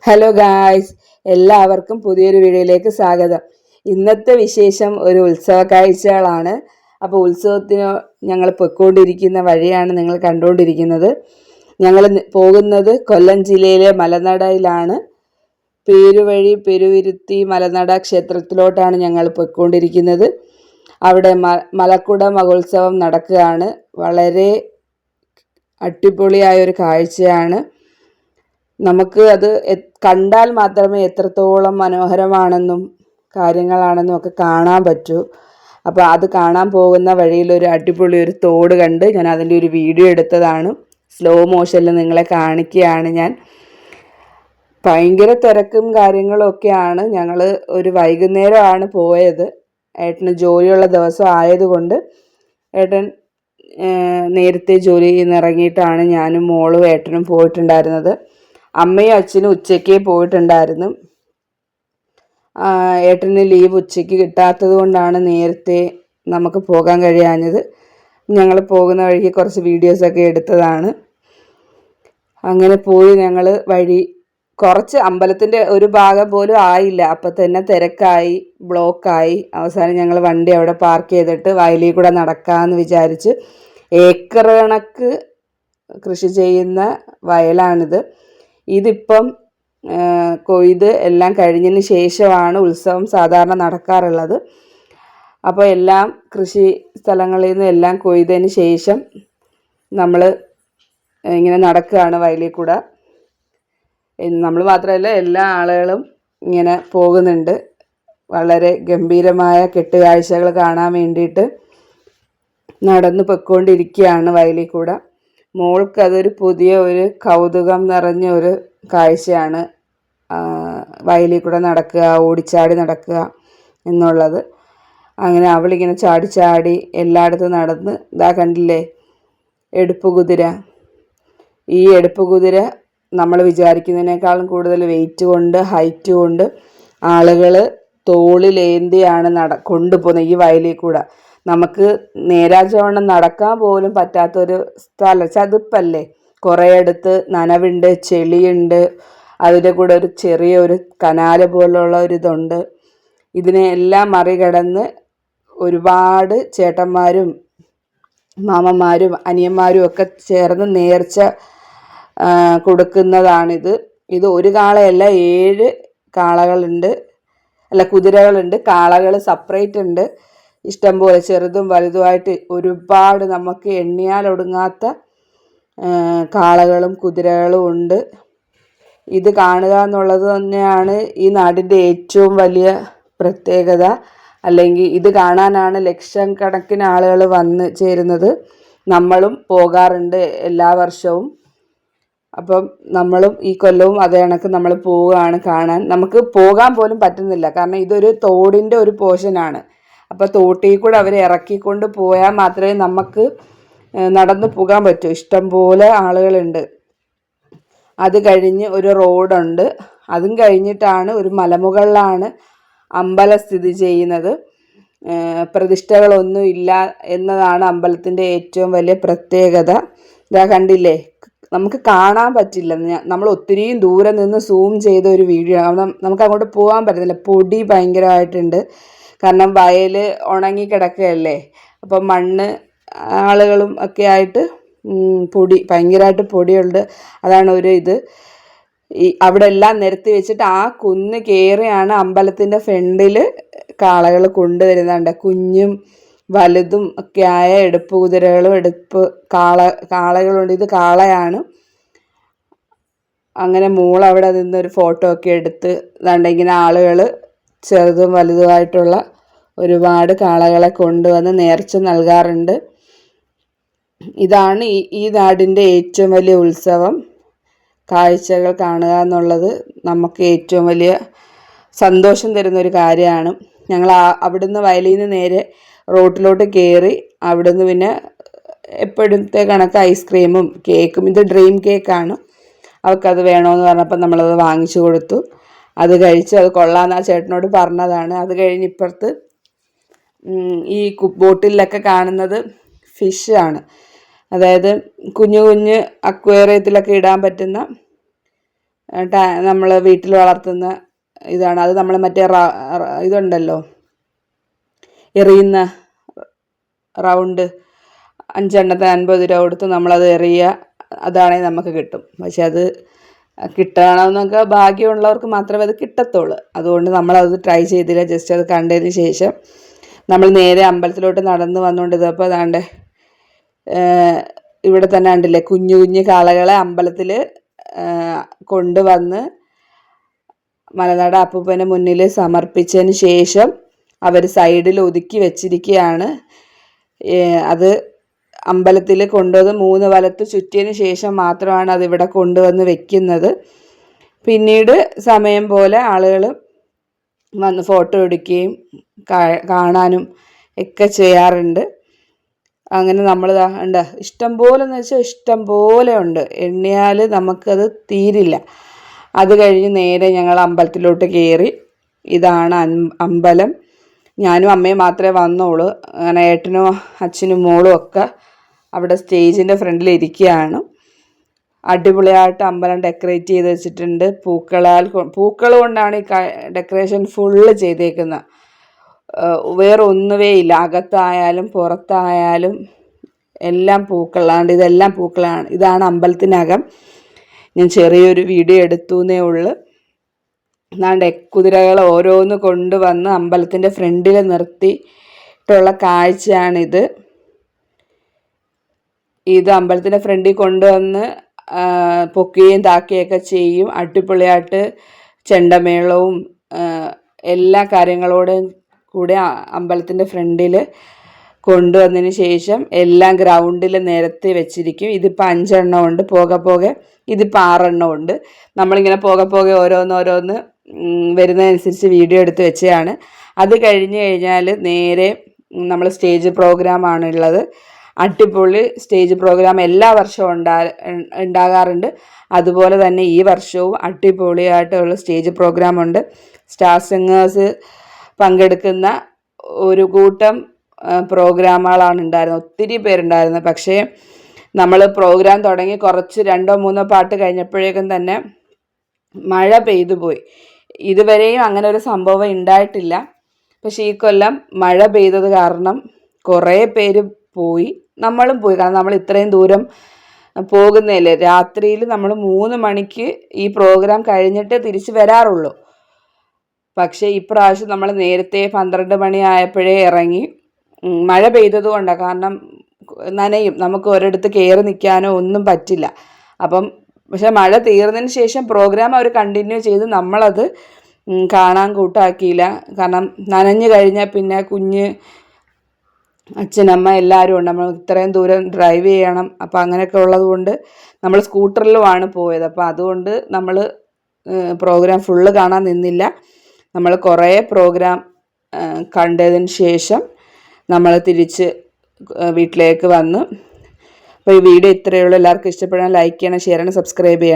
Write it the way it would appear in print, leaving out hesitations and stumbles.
Hello guys, എല്ലാവർക്കും പുതിയൊരു വീഡിയോയിലേക്ക് സ്വാഗതം. ഇന്നത്തെ വിശേഷം ഒരു ഉത്സവ കാഴ്ചകളാണ്. അപ്പോൾ ഉത്സവത്തിന് ഞങ്ങൾ പൊയ്ക്കൊണ്ടിരിക്കുന്ന വഴിയാണ് നിങ്ങൾ കണ്ടുകൊണ്ടിരിക്കുന്നത്. ഞങ്ങൾ പോകുന്നത് കൊല്ലം ജില്ലയിലെ മലനടയിലാണ്. പേരുവഴി പെരുവിരുത്തി മലനട ക്ഷേത്രത്തിലോട്ടാണ് ഞങ്ങൾ പൊയ്ക്കൊണ്ടിരിക്കുന്നത്. അവിടെ മലക്കുട മഹോത്സവം നടക്കുകയാണ്. വളരെ അടിപൊളിയായൊരു കാഴ്ചയാണ്. നമുക്ക് അത് കണ്ടാൽ മാത്രമേ എത്രത്തോളം മനോഹരമാണെന്നും കാര്യങ്ങളാണെന്നും ഒക്കെ കാണാൻ പറ്റൂ. അപ്പോൾ അത് കാണാൻ പോകുന്ന വഴിയിൽ ഒരു അടിപൊളി ഒരു തോട് കണ്ട് ഞാൻ അതിൻ്റെ ഒരു വീഡിയോ എടുത്തതാണ്. സ്ലോ മോഷനിൽ നിങ്ങളെ കാണിക്കുകയാണ് ഞാൻ. ഭയങ്കര തിരക്കും കാര്യങ്ങളും ഒക്കെയാണ്. ഞങ്ങൾ ഒരു വൈകുന്നേരമാണ് പോയത്. ഏട്ടന് ജോലിയുള്ള ദിവസം ആയതുകൊണ്ട് ഏട്ടൻ നേരത്തെ ജോലിയിൽ നിന്ന് ഇറങ്ങിയിട്ടാണ് ഞാനും മോളും ഏട്ടനും പോയിട്ടുണ്ടായിരുന്നത്. അമ്മയും അച്ഛനും ഉച്ചയ്ക്ക് പോയിട്ടുണ്ടായിരുന്നു. ഏട്ടന് ലീവ് ഉച്ചയ്ക്ക് കിട്ടാത്തത് കൊണ്ടാണ് നേരത്തെ നമുക്ക് പോകാൻ കഴിയാഞ്ഞത്. ഞങ്ങൾ പോകുന്ന വഴിക്ക് കുറച്ച് വീഡിയോസൊക്കെ എടുത്തതാണ്. അങ്ങനെ പോയി ഞങ്ങൾ വഴി കുറച്ച് അമ്പലത്തിൻ്റെ ഒരു ഭാഗം പോലും ആയില്ല, അപ്പം തന്നെ തിരക്കായി, ബ്ലോക്കായി. അവസാനം ഞങ്ങൾ വണ്ടി അവിടെ പാർക്ക് ചെയ്തിട്ട് വയലിൽ കൂടെ നടക്കാമെന്ന് വിചാരിച്ച്. ഏക്കർ കണക്ക് കൃഷി ചെയ്യുന്ന വയലാണിത്. ഇതിപ്പം കൊയ്ത് എല്ലാം കഴിഞ്ഞതിന് ശേഷമാണ് ഉത്സവം സാധാരണ നടക്കാറുള്ളത്. അപ്പോൾ എല്ലാം കൃഷി സ്ഥലങ്ങളിൽ നിന്ന് എല്ലാം കൊയ്തതിന് ശേഷം നമ്മൾ ഇങ്ങനെ നടക്കുകയാണ് വയലിൽ കൂടെ. നമ്മൾ മാത്രമല്ല, എല്ലാ ആളുകളും ഇങ്ങനെ പോകുന്നുണ്ട്. വളരെ ഗംഭീരമായ കെട്ടുകാഴ്ചകൾ കാണാൻ വേണ്ടിയിട്ട് നടന്നു പൊയ്ക്കൊണ്ടിരിക്കുകയാണ് വയലിൽ കൂടെ. മോൾക്ക് അതൊരു പുതിയ ഒരു കൗതുകം നിറഞ്ഞ ഒരു കാഴ്ചയാണ്. വയലിൽ കൂടെ നടക്കുക, ഓടിച്ചാടി നടക്കുക എന്നുള്ളത്. അങ്ങനെ അവളിങ്ങനെ ചാടി ചാടി എല്ലായിടത്തും നടന്ന് ഇതാ കണ്ടില്ലേ എടുപ്പ് കുതിര. ഈ എടുപ്പ് കുതിര നമ്മൾ വിചാരിക്കുന്നതിനേക്കാളും കൂടുതൽ വെയിറ്റ് കൊണ്ട് ഹൈറ്റ് കൊണ്ട് ആളുകൾ തോളിലേന്തിയാണ് കൊണ്ടുപോകുന്നത് ഈ വയലിൽ കൂടെ. നമുക്ക് നേരാച്ചവണ്ണം നടക്കാൻ പോലും പറ്റാത്തൊരു സ്ഥലം, ചതുപ്പല്ലേ. കുറേയിടത്ത് നനവുണ്ട്, ചെളിയുണ്ട്, അതിൻ്റെ കൂടെ ഒരു ചെറിയൊരു കനാല് പോലുള്ള ഒരിതുണ്ട്. ഇതിനെ എല്ലാം മറികടന്ന് ഒരുപാട് ചേട്ടന്മാരും മാമന്മാരും അനിയന്മാരും ഒക്കെ ചേർന്ന് നേർച്ച കൊടുക്കുന്നതാണിത്. ഇത് ഒരു കാളയല്ല, 7 കാളകളുണ്ട്, അല്ല കുതിരകളുണ്ട്. കാളകൾ സെപ്പറേറ്റ് ഉണ്ട്, ഇഷ്ടംപോലെ ചെറുതും വലുതുമായിട്ട് ഒരുപാട് നമുക്ക് എണ്ണിയാൽ ഒടുങ്ങാത്ത കാളകളും കുതിരകളും ഉണ്ട്. ഇത് കാണുക എന്നുള്ളത് തന്നെയാണ് ഈ നാടിൻ്റെ ഏറ്റവും വലിയ പ്രത്യേകത. അല്ലെങ്കിൽ ഇത് കാണാനാണ് ലക്ഷക്കണക്കിന് ആളുകൾ വന്ന് ചേരുന്നത്. നമ്മളും പോകാറുണ്ട് എല്ലാ വർഷവും. അപ്പം നമ്മളും ഈ കൊല്ലവും അതേ കണക്ക് നമ്മൾ പോവുകയാണ് കാണാൻ. നമുക്ക് പോകാൻ പോലും പറ്റുന്നില്ല, കാരണം ഇതൊരു തോടിൻ്റെ ഒരു പോർഷനാണ്. അപ്പോൾ തോട്ടിൽ കൂടെ അവർ ഇറക്കിക്കൊണ്ട് പോയാൽ മാത്രമേ നമുക്ക് നടന്നു പോകാൻ പറ്റൂ. ഇഷ്ടംപോലെ ആളുകളുണ്ട്. അത് കഴിഞ്ഞ് ഒരു റോഡുണ്ട്. അതും കഴിഞ്ഞിട്ടാണ് ഒരു മലമുകളിലാണ് അമ്പലം സ്ഥിതി ചെയ്യുന്നത്. പ്രതിഷ്ഠകളൊന്നും ഇല്ല എന്നതാണ് അമ്പലത്തിൻ്റെ ഏറ്റവും വലിയ പ്രത്യേകത. ഇതാ കണ്ടില്ലേ, നമുക്ക് കാണാൻ പറ്റില്ല. നമ്മൾ ഒത്തിരിയും ദൂരെ നിന്ന് സൂം ചെയ്ത ഒരു വീഡിയോ ആണ്. നമുക്ക് അങ്ങോട്ട് പോകാൻ പറ്റുന്നില്ല, പൊടി ഭയങ്കരമായിട്ടുണ്ട്. കാരണം വയൽ ഉണങ്ങിക്കിടക്കുകയല്ലേ. അപ്പം മണ്ണ് ആളുകളും ഒക്കെ ആയിട്ട് പൊടി ഭയങ്കരമായിട്ട് പൊടിയുണ്ട്. അതാണ് ഒരു ഇത്. അവിടെ എല്ലാം നിരത്തി വെച്ചിട്ട് ആ കുന്ന് കയറിയാണ് അമ്പലത്തിൻ്റെ ഫ്രണ്ടിൽ കാളകൾ കൊണ്ടുവരുന്നുണ്ട്. കുഞ്ഞും വലുതും ഒക്കെ ആയ എടുപ്പ് കുതിരകളും കാളകളുണ്ട്. ഇത് കാളയാണ്. അങ്ങനെ അവിടെ നിന്നൊരു ഫോട്ടോ ഒക്കെ എടുത്ത് ഇങ്ങനെ ആളുകൾ ചെറുതും വലുതുമായിട്ടുള്ള ഒരുപാട് കാളകളെ കൊണ്ടുവന്ന് നേർച്ച നൽകാറുണ്ട്. ഇതാണ് ഈ നാടിൻ്റെ ഏറ്റവും വലിയ ഉത്സവം. കാഴ്ചകൾ കാണുക എന്നുള്ളത് നമുക്ക് ഏറ്റവും വലിയ സന്തോഷം തരുന്നൊരു കാര്യമാണ്. ഞങ്ങൾ അവിടുന്ന് വയലിൽ നിന്ന് നേരെ റോട്ടിലോട്ട് കയറി. അവിടുന്ന് പിന്നെ എപ്പോഴത്തെ കണക്ക് ഐസ്ക്രീമും കേക്കും, ഇത് ഡ്രീം കേക്കാണ്, അവർക്കത് വേണമെന്ന് പറഞ്ഞപ്പോൾ നമ്മളത് വാങ്ങിച്ചു കൊടുത്തു. അത് കഴിച്ച് അത് കൊള്ളാമെന്ന് ആ ചേട്ടനോട് പറഞ്ഞതാണ്. അത് കഴിഞ്ഞ് ഇപ്പുറത്ത് ഈ ബോട്ടിലൊക്കെ കാണുന്നത് ഫിഷാണ്. അതായത് കുഞ്ഞു കുഞ്ഞ് അക്വേറിയത്തിലൊക്കെ ഇടാൻ പറ്റുന്ന നമ്മൾ വീട്ടിൽ വളർത്തുന്ന ഇതാണ്. അത് നമ്മൾ മറ്റേ ഇതുണ്ടല്ലോ, എറിയുന്ന റൗണ്ട് 5 എണ്ണത്തിന് 50 രൂപ കൊടുത്ത് നമ്മളത് എറിയുക, അതാണെങ്കിൽ നമുക്ക് കിട്ടും. പക്ഷെ അത് കിട്ടണമെന്നൊക്കെ ഭാഗ്യമുള്ളവർക്ക് മാത്രമേ അത് കിട്ടത്തുള്ളൂ. അതുകൊണ്ട് നമ്മളത് ട്രൈ ചെയ്തില്ല. ജസ്റ്റ് അത് കണ്ടതിന് ശേഷം നമ്മൾ നേരെ അമ്പലത്തിലോട്ട് നടന്ന് വന്നുകൊണ്ടിരുന്നപ്പോൾ അതാണ്ട് ഇവിടെ തന്നെ കണ്ടില്ലേ, കുഞ്ഞു കുഞ്ഞു കാളകളെ അമ്പലത്തിൽ കൊണ്ടുവന്ന് മലനാട് അപ്പൂപ്പന് മുന്നിൽ സമർപ്പിച്ചതിന് ശേഷം അവർ സൈഡിൽ ഒതുക്കി വെച്ചിരിക്കുകയാണ്. അത് അമ്പലത്തിൽ കൊണ്ടുവന്ന് 3 വലത്ത് ചുറ്റിയതിന് ശേഷം മാത്രമാണ് അതിവിടെ കൊണ്ടുവന്ന് വെക്കുന്നത്. പിന്നീട് സമയം പോലെ ആളുകൾ വന്ന് ഫോട്ടോ എടുക്കുകയും കാണാനും ഒക്കെ ചെയ്യാറുണ്ട്. അങ്ങനെ നമ്മൾ ഉണ്ട് ഇഷ്ടം പോലെ എന്ന് വെച്ചാൽ ഇഷ്ടം പോലെ ഉണ്ട്, എണ്ണിയാൽ നമുക്കത് തീരില്ല. അത് കഴിഞ്ഞ് നേരെ ഞങ്ങൾ അമ്പലത്തിലോട്ട് കയറി. ഇതാണ് അമ്പലം. ഞാനും അമ്മയും മാത്രമേ വന്നോളൂ. അങ്ങനെ ഏട്ടനും അച്ഛനും മോളും ഒക്കെ അവിടെ സ്റ്റേജിൻ്റെ ഫ്രണ്ടിൽ ഇരിക്കുകയാണ്. അടിപൊളിയായിട്ട് അമ്പലം ഡെക്കറേറ്റ് ചെയ്ത് വെച്ചിട്ടുണ്ട്. പൂക്കൾ കൊണ്ടാണ് ഈ ഡെക്കറേഷൻ ഫുള്ള് ചെയ്തേക്കുന്നത്. വേറെ ഒന്നുമേ ഇല്ല. അകത്തായാലും പുറത്തായാലും എല്ലാം പൂക്കളാണ്. ഇതെല്ലാം പൂക്കളാണ്. ഇതാണ് അമ്പലത്തിനകം. ഞാൻ ചെറിയൊരു വീഡിയോ എടുത്തുവെന്നേ ഉള്ളൂ. എന്നാണ്ട് കുതിരകൾ ഓരോന്ന് കൊണ്ടുവന്ന് അമ്പലത്തിൻ്റെ ഫ്രണ്ടിൽ നിർത്തിയിട്ടുള്ള കാഴ്ചയാണിത്. ഇത് അമ്പലത്തിൻ്റെ ഫ്രണ്ടിൽ കൊണ്ടുവന്ന് പൊക്കുകയും താക്കുകയൊക്കെ ചെയ്യും. അടിപൊളിയായിട്ട് ചെണ്ടമേളവും എല്ലാ കാര്യങ്ങളോടും കൂടെ അമ്പലത്തിൻ്റെ ഫ്രണ്ടിൽ കൊണ്ടുവന്നതിന് ശേഷം എല്ലാം ഗ്രൗണ്ടിൽ നിരത്തി വെച്ചിരിക്കും. ഇതിപ്പോൾ 5 എണ്ണം ഉണ്ട്. പോകെ ഇതിപ്പോൾ 6 എണ്ണം ഉണ്ട്. നമ്മളിങ്ങനെ പോകെ ഓരോന്ന് വരുന്നതനുസരിച്ച് വീഡിയോ എടുത്ത് വെച്ചതാണ്. അത് കഴിഞ്ഞ് കഴിഞ്ഞാൽ നേരെ നമ്മൾ സ്റ്റേജ് പ്രോഗ്രാമാണുള്ളത്. അടിപൊളി സ്റ്റേജ് പ്രോഗ്രാം എല്ലാ വർഷവും ഉണ്ടാകാറുണ്ട്. അതുപോലെ തന്നെ ഈ വർഷവും അടിപൊളിയായിട്ടുള്ള സ്റ്റേജ് പ്രോഗ്രാമുണ്ട്. സ്റ്റാർ സിംഗേഴ്സ് പങ്കെടുക്കുന്ന ഒരു കൂട്ടം പ്രോഗ്രാമുകളാണ് ഉണ്ടായിരുന്നത്. ഒത്തിരി പേരുണ്ടായിരുന്നു. പക്ഷേ നമ്മൾ പ്രോഗ്രാം തുടങ്ങി കുറച്ച് 2-3 പാട്ട് കഴിഞ്ഞപ്പോഴേക്കും തന്നെ മഴ പെയ്തു പോയി. ഇതുവരെയും അങ്ങനെ ഒരു സംഭവം ഉണ്ടായിട്ടില്ല. പക്ഷേ ഈ കൊല്ലം മഴ പെയ്തത് കാരണം കുറേ പേര് പോയി. നമ്മളും പോയി. കാരണം നമ്മൾ ഇത്രയും ദൂരം പോകുന്നതല്ലേ. രാത്രിയിൽ നമ്മൾ 3 മണിക്ക് ഈ പ്രോഗ്രാം കഴിഞ്ഞിട്ട് തിരിച്ച് വരാറുള്ളൂ. പക്ഷേ ഇപ്രാവശ്യം നമ്മൾ നേരത്തെ 12 മണി ആയപ്പോഴേ ഇറങ്ങി. മഴ പെയ്തത് കൊണ്ടാണ്. കാരണം നനയും, നമുക്ക് ഒരിടത്ത് കയറി നിൽക്കാനോ ഒന്നും പറ്റില്ല. പക്ഷെ മഴ തീർന്നതിന് ശേഷം പ്രോഗ്രാം അവർ കണ്ടിന്യൂ ചെയ്ത് നമ്മളത് കാണാൻ കൂട്ടാക്കിയില്ല. കാരണം നനഞ്ഞു കഴിഞ്ഞാൽ പിന്നെ കുഞ്ഞ് അച്ഛനമ്മ എല്ലാവരും ഉണ്ട്. നമ്മൾ ഇത്രയും ദൂരം ഡ്രൈവ് ചെയ്യണം. അപ്പോൾ അങ്ങനെയൊക്കെ ഉള്ളത് കൊണ്ട് നമ്മൾ സ്കൂട്ടറിലുമാണ് പോയത്. അപ്പോൾ അതുകൊണ്ട് നമ്മൾ പ്രോഗ്രാം ഫുള്ള് കാണാൻ നിന്നില്ല. നമ്മൾ കുറേ പ്രോഗ്രാം കണ്ടതിന് ശേഷം നമ്മൾ തിരിച്ച് വീട്ടിലേക്ക് വന്നു. അപ്പോൾ ഈ വീഡിയോ ഇത്രയേ ഉള്ളൂ. എല്ലാവർക്കും ഇഷ്ടപ്പെടാൻ ലൈക്ക് ചെയ്യണം, ഷെയർ ചെയ്യണം, സബ്സ്ക്രൈബ് ചെയ്യണം.